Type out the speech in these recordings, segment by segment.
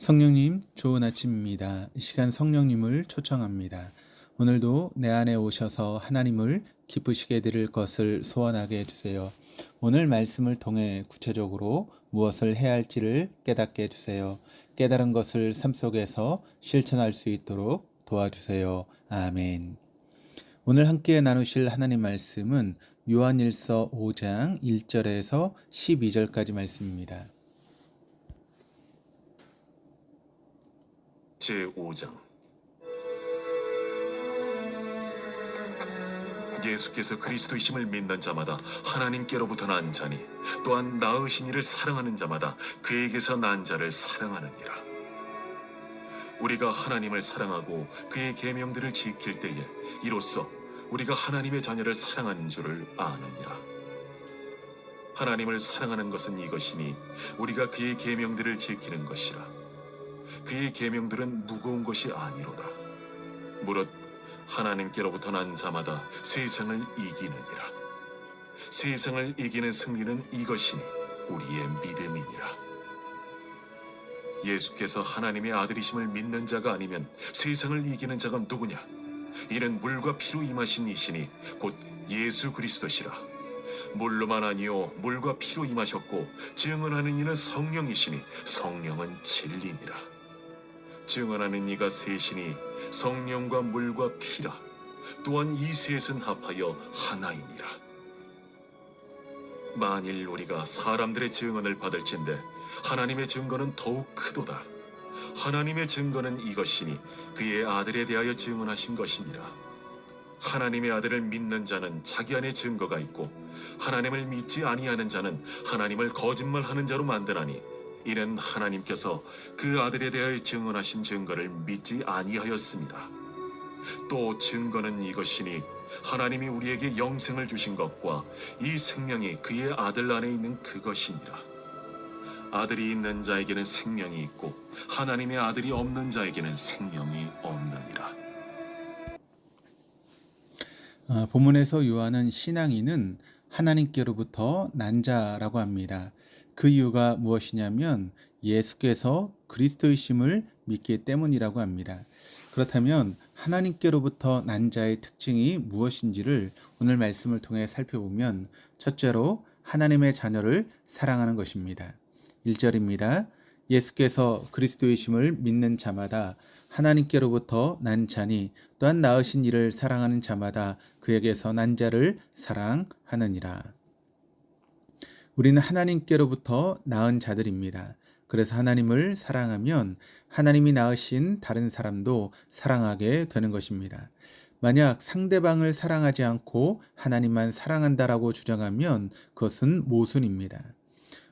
성령님, 좋은 아침입니다. 이 시간 성령님을 초청합니다. 오늘도 내 안에 오셔서 하나님을 기쁘시게 드릴 것을 소원하게 해주세요. 오늘 말씀을 통해 구체적으로 무엇을 해야 할지를 깨닫게 해주세요. 깨달은 것을 삶 속에서 실천할 수 있도록 도와주세요. 아멘. 오늘 함께 나누실 하나님 말씀은 요한일서 5장 1절에서 12절까지 말씀입니다. 제5장 예수께서 그리스도이심을 믿는 자마다 하나님께로부터 난 자니 또한 낳으신 이를 사랑하는 자마다 그에게서 난 자를 사랑하느니라. 우리가 하나님을 사랑하고 그의 계명들을 지킬 때에 이로써 우리가 하나님의 자녀를 사랑하는 줄을 아느니라. 하나님을 사랑하는 것은 이것이니 우리가 그의 계명들을 지키는 것이라. 그의 계명들은 무거운 것이 아니로다. 무릇 하나님께로부터 난 자마다 세상을 이기느니라. 세상을 이기는 승리는 이것이니 우리의 믿음이니라. 예수께서 하나님의 아들이심을 믿는 자가 아니면 세상을 이기는 자가 누구냐? 이는 물과 피로 임하신 이시니 곧 예수 그리스도시라. 물로만 아니요 물과 피로 임하셨고 증언하는 이는 성령이시니 성령은 진리니라. 증언하는 이가 셋이니 성령과 물과 피라. 또한 이 셋은 합하여 하나이니라. 만일 우리가 사람들의 증언을 받을진대 하나님의 증거는 더욱 크도다. 하나님의 증거는 이것이니 그의 아들에 대하여 증언하신 것이니라. 하나님의 아들을 믿는 자는 자기 안에 증거가 있고 하나님을 믿지 아니하는 자는 하나님을 거짓말하는 자로 만드나니 이는 하나님께서 그 아들에 대하여 증언하신 증거를 믿지 아니하였습니다. 또 증거는 이것이니 하나님이 우리에게 영생을 주신 것과 이 생명이 그의 아들 안에 있는 그것이니라. 아들이 있는 자에게는 생명이 있고 하나님의 아들이 없는 자에게는 생명이 없느니라. 본문에서 요한은 신앙인은 하나님께로부터 난 자라고 합니다. 그 이유가 무엇이냐면 예수께서 그리스도이심을 믿기 때문이라고 합니다. 그렇다면 하나님께로부터 난 자의 특징이 무엇인지를 오늘 말씀을 통해 살펴보면 첫째로 하나님의 자녀를 사랑하는 것입니다. 1절입니다. 예수께서 그리스도이심을 믿는 자마다 하나님께로부터 난 자니 또한 낳으신 이를 사랑하는 자마다 그에게서 난 자를 사랑하느니라. 우리는 하나님께로부터 낳은 자들입니다. 그래서 하나님을 사랑하면 하나님이 낳으신 다른 사람도 사랑하게 되는 것입니다. 만약 상대방을 사랑하지 않고 하나님만 사랑한다라고 주장하면 그것은 모순입니다.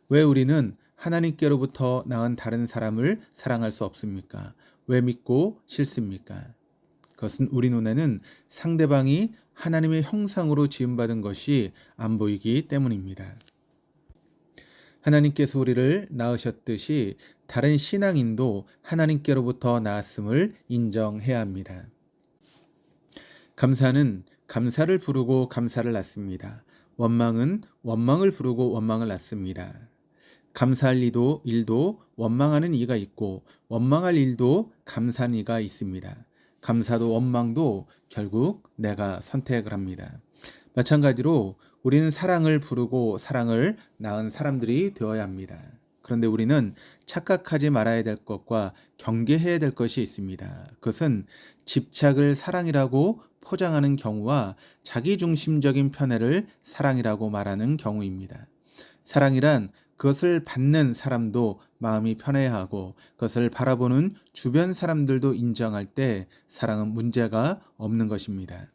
왜 우리는 하나님께로부터 낳은 다른 사람을 사랑할 수 없습니까? 왜 믿고 싫습니까? 그것은 우리 눈에는 상대방이 하나님의 형상으로 지음받은 것이 안 보이기 때문입니다. 하나님께서 우리를 낳으셨듯이 다른 신앙인도 하나님께로부터 낳았음을 인정해야 합니다. 감사는 감사를 부르고 감사를 낳습니다. 원망은 원망을 부르고 원망을 낳습니다. 감사할 일도 원망하는 이가 있고 원망할 일도 감사하는 이가 있습니다. 감사도 원망도 결국 내가 선택을 합니다. 마찬가지로 우리는 사랑을 부르고 사랑을 낳은 사람들이 되어야 합니다. 그런데 우리는 착각하지 말아야 될 것과 경계해야 될 것이 있습니다. 그것은 집착을 사랑이라고 포장하는 경우와 자기중심적인 편애를 사랑이라고 말하는 경우입니다. 사랑이란 그것을 받는 사람도 마음이 편해야 하고 그것을 바라보는 주변 사람들도 인정할 때 사랑은 문제가 없는 것입니다.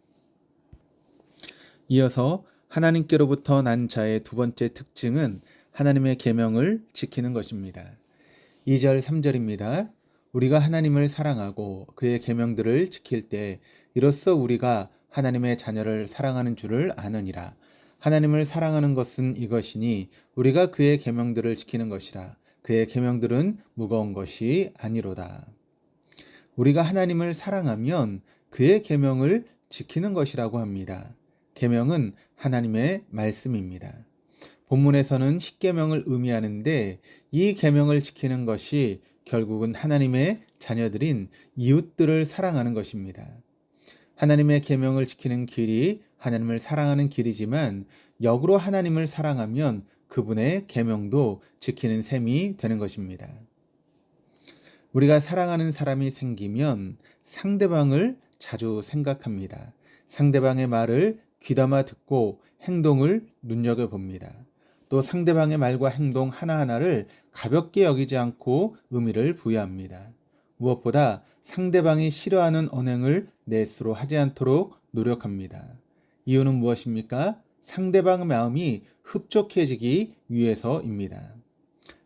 이어서 하나님께로부터 난 자의 두 번째 특징은 하나님의 계명을 지키는 것입니다. 2절 3절입니다. 우리가 하나님을 사랑하고 그의 계명들을 지킬 때 이로써 우리가 하나님의 자녀를 사랑하는 줄을 아느니라. 하나님을 사랑하는 것은 이것이니 우리가 그의 계명들을 지키는 것이라. 그의 계명들은 무거운 것이 아니로다. 우리가 하나님을 사랑하면 그의 계명을 지키는 것이라고 합니다. 계명은 하나님의 말씀입니다. 본문에서는 십계명을 의미하는데 이 계명을 지키는 것이 결국은 하나님의 자녀들인 이웃들을 사랑하는 것입니다. 하나님의 계명을 지키는 길이 하나님을 사랑하는 길이지만 역으로 하나님을 사랑하면 그분의 계명도 지키는 셈이 되는 것입니다. 우리가 사랑하는 사람이 생기면 상대방을 자주 생각합니다. 상대방의 말을 귀담아 듣고 행동을 눈여겨봅니다. 또 상대방의 말과 행동 하나하나를 가볍게 여기지 않고 의미를 부여합니다. 무엇보다 상대방이 싫어하는 언행을 내 스스로 하지 않도록 노력합니다. 이유는 무엇입니까? 상대방의 마음이 흡족해지기 위해서입니다.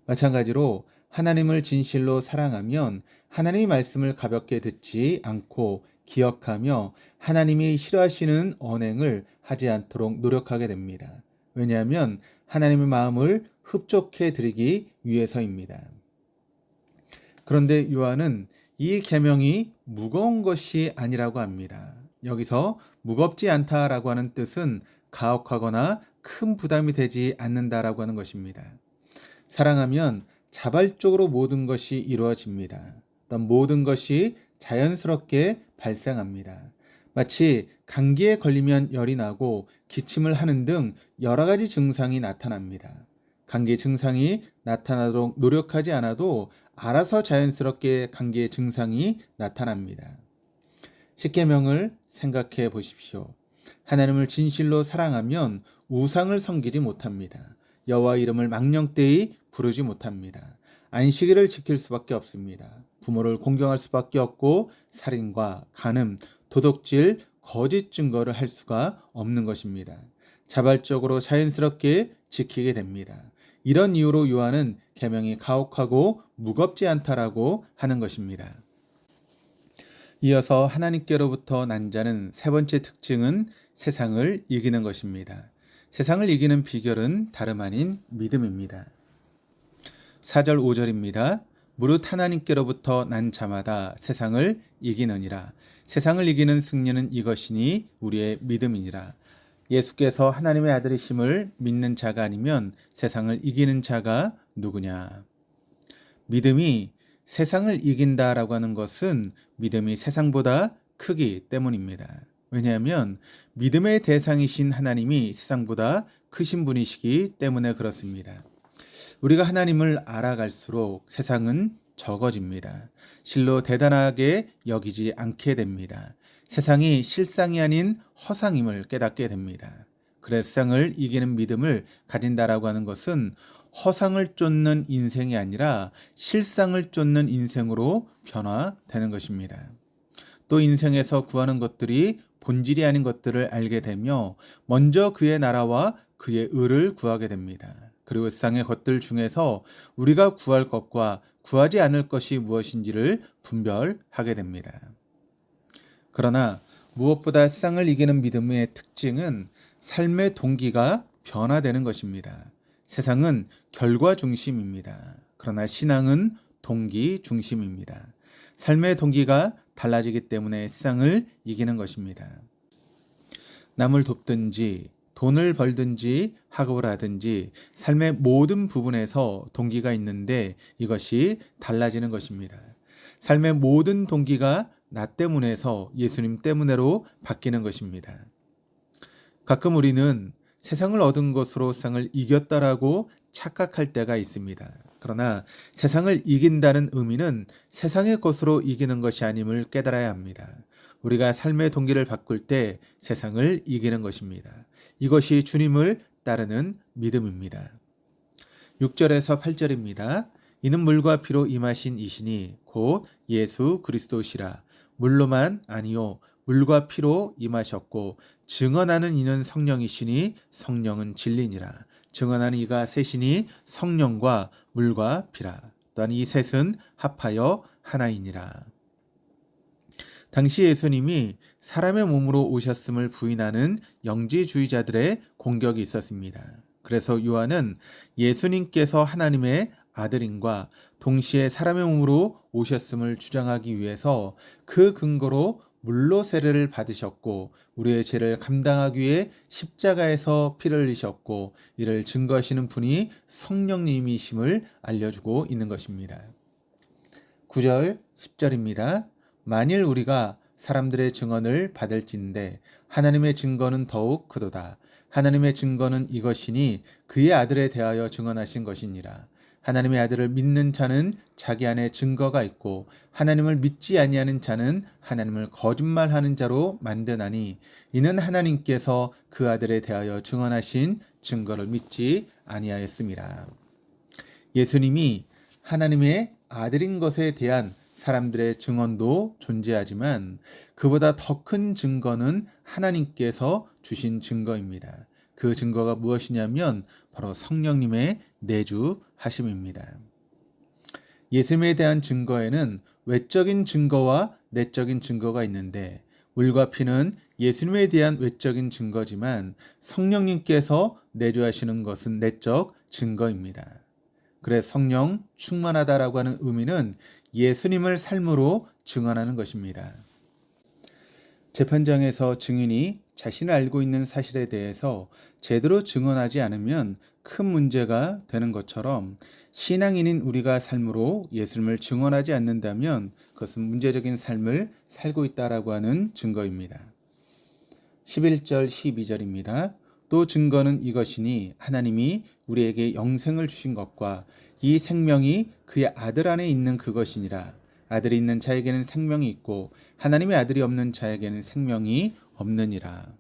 마찬가지로 하나님을 진실로 사랑하면 하나님의 말씀을 가볍게 듣지 않고 기억하며 하나님이 싫어하시는 언행을 하지 않도록 노력하게 됩니다. 왜냐하면 하나님의 마음을 흡족해 드리기 위해서입니다. 그런데 요한은 이 계명이 무거운 것이 아니라고 합니다. 여기서 무겁지 않다라고 하는 뜻은 가혹하거나 큰 부담이 되지 않는다라고 하는 것입니다. 사랑하면 자발적으로 모든 것이 이루어집니다. 또 모든 것이 자연스럽게 발생합니다. 마치 감기에 걸리면 열이 나고 기침을 하는 등 여러 가지 증상이 나타납니다. 감기 증상이 나타나도록 노력하지 않아도 알아서 자연스럽게 감기의 증상이 나타납니다. 십계명을 생각해 보십시오. 하나님을 진실로 사랑하면 우상을 섬기지 못합니다. 여호와 이름을 망령되이 부르지 못합니다. 안식일을 지킬 수밖에 없습니다. 부모를 공경할 수밖에 없고 살인과 간음, 도둑질, 거짓 증거를 할 수가 없는 것입니다. 자발적으로 자연스럽게 지키게 됩니다. 이런 이유로 요한은 계명이 가혹하고 무겁지 않다라고 하는 것입니다. 이어서 하나님께로부터 난 자는 세 번째 특징은 세상을 이기는 것입니다. 세상을 이기는 비결은 다름 아닌 믿음입니다. 4절 5절입니다. 무릇 하나님께로부터 난 자마다 세상을 이기느니라. 세상을 이기는 승리는 이것이니 우리의 믿음이니라. 예수께서 하나님의 아들이심을 믿는 자가 아니면 세상을 이기는 자가 누구냐? 믿음이 세상을 이긴다라고 하는 것은 믿음이 세상보다 크기 때문입니다. 왜냐하면 믿음의 대상이신 하나님이 세상보다 크신 분이시기 때문에 그렇습니다. 우리가 하나님을 알아갈수록 세상은 적어집니다. 실로 대단하게 여기지 않게 됩니다. 세상이 실상이 아닌 허상임을 깨닫게 됩니다. 그래서 세상을 이기는 믿음을 가진다라고 하는 것은 허상을 쫓는 인생이 아니라 실상을 쫓는 인생으로 변화되는 것입니다. 또 인생에서 구하는 것들이 본질이 아닌 것들을 알게 되며 먼저 그의 나라와 그의 의를 구하게 됩니다. 그리고 세상의 것들 중에서 우리가 구할 것과 구하지 않을 것이 무엇인지를 분별하게 됩니다. 그러나 무엇보다 세상을 이기는 믿음의 특징은 삶의 동기가 변화되는 것입니다. 세상은 결과 중심입니다. 그러나 신앙은 동기 중심입니다. 삶의 동기가 달라지기 때문에 세상을 이기는 것입니다. 남을 돕든지 돈을 벌든지 학업을 하든지 삶의 모든 부분에서 동기가 있는데 이것이 달라지는 것입니다. 삶의 모든 동기가 나 때문에서 예수님 때문에로 바뀌는 것입니다. 가끔 우리는 세상을 얻은 것으로 세상을 이겼다라고 착각할 때가 있습니다. 그러나 세상을 이긴다는 의미는 세상의 것으로 이기는 것이 아님을 깨달아야 합니다. 우리가 삶의 동기를 바꿀 때 세상을 이기는 것입니다. 이것이 주님을 따르는 믿음입니다. 6절에서 8절입니다. 이는 물과 피로 임하신 이시니 곧 예수 그리스도시라. 물로만 아니요 물과 피로 임하셨고 증언하는 이는 성령이시니 성령은 진리니라. 증언하는 이가 셋이니 성령과 물과 피라. 또한 이 셋은 합하여 하나이니라. 당시 예수님이 사람의 몸으로 오셨음을 부인하는 영지주의자들의 공격이 있었습니다. 그래서 요한은 예수님께서 하나님의 아들임과 동시에 사람의 몸으로 오셨음을 주장하기 위해서 그 근거로 물로 세례를 받으셨고 우리의 죄를 감당하기 위해 십자가에서 피를 흘리셨고 이를 증거하시는 분이 성령님이심을 알려주고 있는 것입니다. 9절, 10절입니다. 만일 우리가 사람들의 증언을 받을진대 하나님의 증거는 더욱 크도다. 하나님의 증거는 이것이니 그의 아들에 대하여 증언하신 것이니라. 하나님의 아들을 믿는 자는 자기 안에 증거가 있고 하나님을 믿지 아니하는 자는 하나님을 거짓말하는 자로 만드나니 이는 하나님께서 그 아들에 대하여 증언하신 증거를 믿지 아니하였음이라. 예수님이 하나님의 아들인 것에 대한 사람들의 증언도 존재하지만 그보다 더 큰 증거는 하나님께서 주신 증거입니다. 그 증거가 무엇이냐면 바로 성령님의 내주하심입니다. 예수님에 대한 증거에는 외적인 증거와 내적인 증거가 있는데 물과 피는 예수님에 대한 외적인 증거지만 성령님께서 내주하시는 것은 내적 증거입니다. 그래서 성령 충만하다라고 하는 의미는 예수님을 삶으로 증언하는 것입니다. 재판장에서 증인이 자신을 알고 있는 사실에 대해서 제대로 증언하지 않으면 큰 문제가 되는 것처럼 신앙인인 우리가 삶으로 예수님을 증언하지 않는다면 그것은 문제적인 삶을 살고 있다라고 하는 증거입니다. 11절 12절입니다. 또 증거는 이것이니 하나님이 우리에게 영생을 주신 것과 이 생명이 그의 아들 안에 있는 그것이니라. 아들이 있는 자에게는 생명이 있고 하나님의 아들이 없는 자에게는 생명이 없느니라.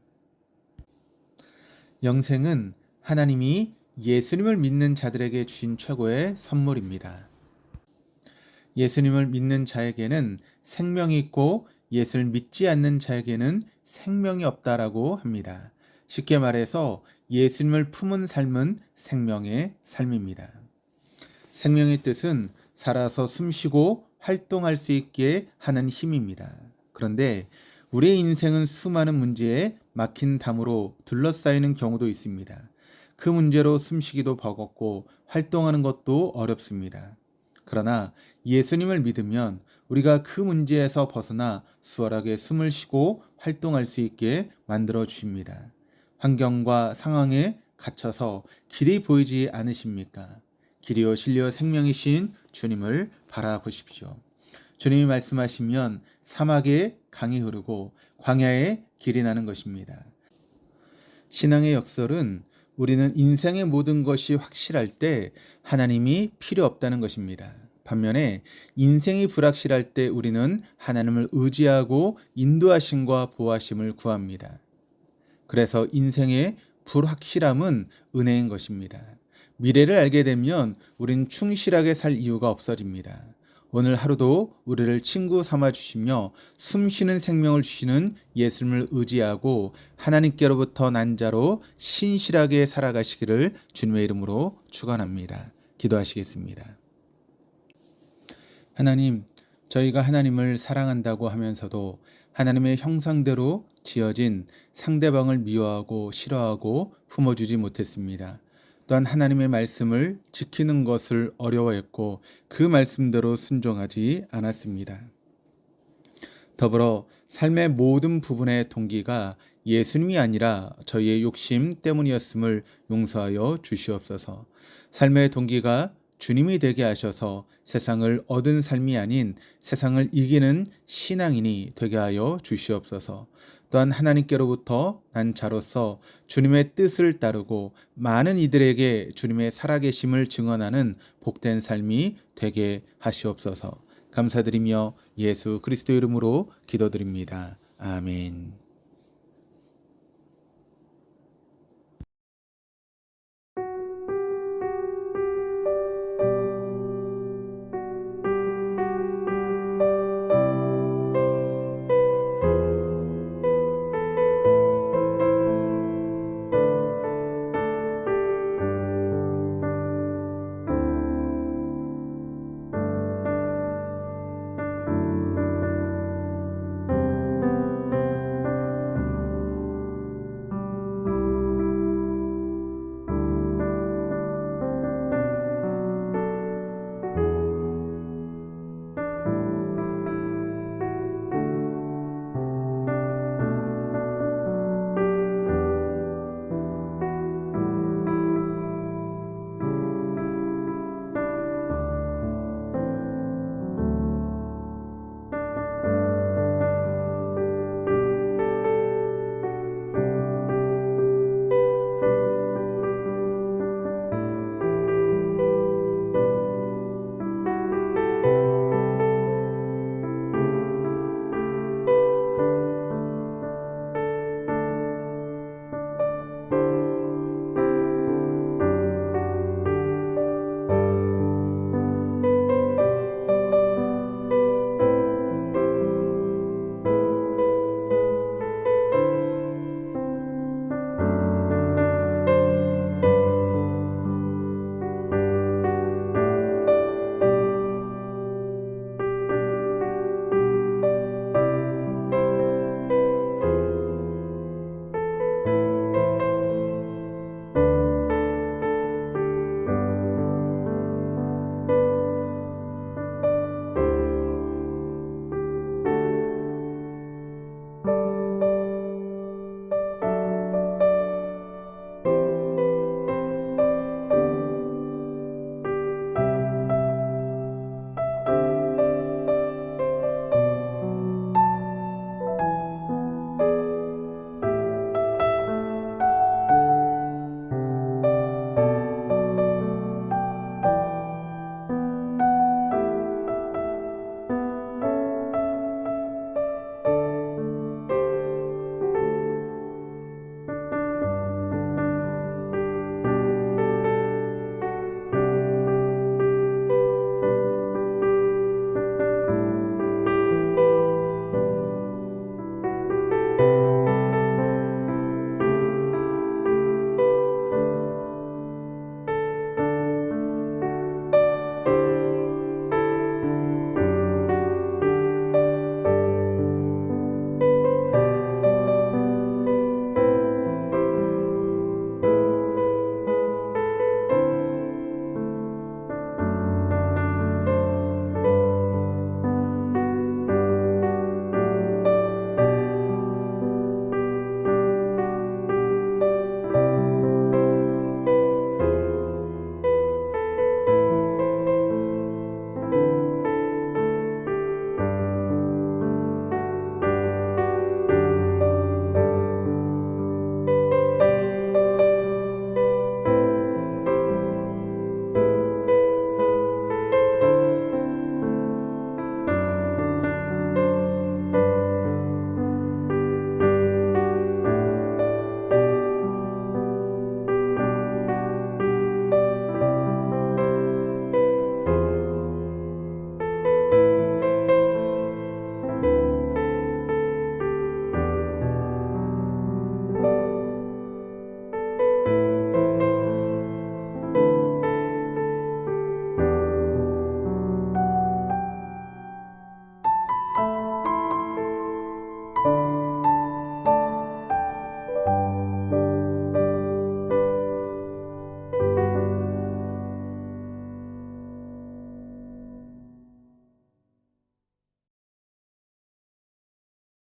영생은 하나님이 예수님을 믿는 자들에게 주신 최고의 선물입니다. 예수님을 믿는 자에게는 생명이 있고 예수를 믿지 않는 자에게는 생명이 없다라고 합니다. 쉽게 말해서 예수님을 품은 삶은 생명의 삶입니다. 생명의 뜻은 살아서 숨쉬고 활동할 수 있게 하는 힘입니다. 그런데 우리의 인생은 수많은 문제에 막힌 담으로 둘러싸이는 경우도 있습니다. 그 문제로 숨쉬기도 버겁고 활동하는 것도 어렵습니다. 그러나 예수님을 믿으면 우리가 그 문제에서 벗어나 수월하게 숨을 쉬고 활동할 수 있게 만들어 주십니다. 환경과 상황에 갇혀서 길이 보이지 않으십니까? 길이요 진리요 생명이신 주님을 바라보십시오. 주님이 말씀하시면 사막에 강이 흐르고 광야에 길이 나는 것입니다. 신앙의 역설은 우리는 인생의 모든 것이 확실할 때 하나님이 필요 없다는 것입니다. 반면에 인생이 불확실할 때 우리는 하나님을 의지하고 인도하심과 보호하심을 구합니다. 그래서 인생의 불확실함은 은혜인 것입니다. 미래를 알게 되면 우린 충실하게 살 이유가 없어집니다. 오늘 하루도 우리를 친구 삼아 주시며 숨쉬는 생명을 주시는 예수님을 의지하고 하나님께로부터 난 자로 신실하게 살아가시기를 주님의 이름으로 축원합니다. 기도하시겠습니다. 하나님, 저희가 하나님을 사랑한다고 하면서도 하나님의 형상대로 지어진 상대방을 미워하고 싫어하고 품어주지 못했습니다. 또한 하나님의 말씀을 지키는 것을 어려워했고 그 말씀대로 순종하지 않았습니다. 더불어 삶의 모든 부분의 동기가 예수님이 아니라 저희의 욕심 때문이었음을 용서하여 주시옵소서. 삶의 동기가 주님이 되게 하셔서 세상을 얻은 삶이 아닌 세상을 이기는 신앙인이 되게 하여 주시옵소서. 또한 하나님께로부터 난 자로서 주님의 뜻을 따르고 많은 이들에게 주님의 살아계심을 증언하는 복된 삶이 되게 하시옵소서. 감사드리며 예수 그리스도 이름으로 기도드립니다. 아멘.